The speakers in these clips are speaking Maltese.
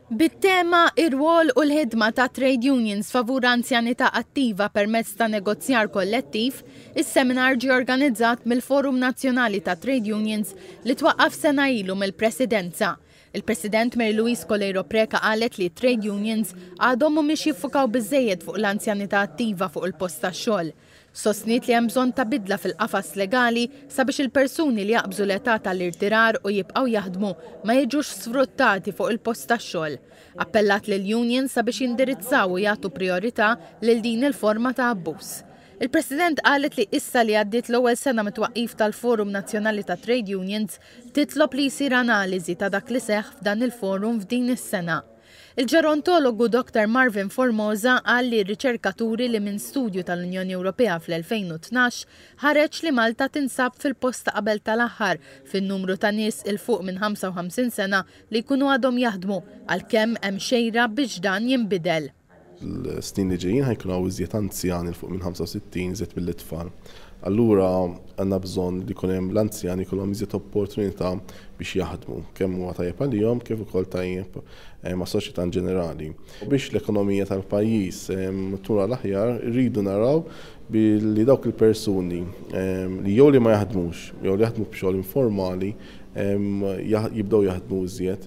Bit-tema ir-rwol u l-ħidma ta' trade unions favur anzjanità attiva permezz ta' negozjar kollettiv, is-seminar ġie organizzat mill-Forum Nazzjonali ta' Trade Unions li twaqqaf sena ilu mill-Presidenza. Il-President Mary Louise Colero Preca qalet li trade unions għadhom mhumiex jiffukaw biżżejjed fuq l-anzjanità attiva fuq il-post tax-xogħol. Sostniet li hemm bżonn ta' bidla fil-qafas legali sabiex il-persuni li jaqbżu l-età tal-irtirar u jibqgħu jaħdmu ma jiġux sfruttati fuq il-post tax-xogħol. Appellat lill-unions sabiex jindirizzaw u jagħtu priorità lil din il-forma ta' abbuż. Il-President qalet li issa li għaddiet l-ewwel sena mit-twaqqif tal-Forum Nazzjonali ta' Trade Unions titlob li jsir analiżi ta' dak li seħħ f'dan il-forum f'din is-sena. Il-ġerontologu Dr. Marvin Formosa qal li r-riċerkaturi li minn studju tal-Unjoni Ewropea fl-2012 ħareġ li Malta tinsab fil-post ta' qabel tal-aħħar fin-numru ta' nies il fuq minn 55 sena li jkunu għadhom jaħdmu għalkemm hemm xejra biex dan jinbidel. L-snin li ġejjin ħajkunu għaw iżjed anzjani il fuq minn 65 iżjed mill-itfal. Allura għandna bżonn li jkun hemm l-anzjani jkollhom iżjed opportunità biex jaħdmu, kemm huwa tajjeb għalihom kif ukoll tajjeb mas-soċjetà ġenerali. Biex l-ekonomija tal-pajjiż tura l-aħjar, irridu naraw li dawk il-persuni li jew li ma jaħdmux, jew li jaħdmu b'xogħol informali jibdew jaħdmu iżjed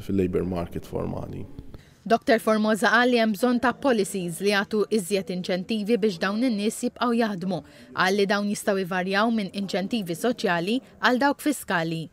fil-labor market formali. Dr. Formosa qal li hemm bżonn ta' policies li jagħtu iżjed inċentivi biex dawn in-nies jibqgħu jaħdmu, qal li dawn jistgħu jvarjaw minn inċentivi soċjali għal dawk fiskali.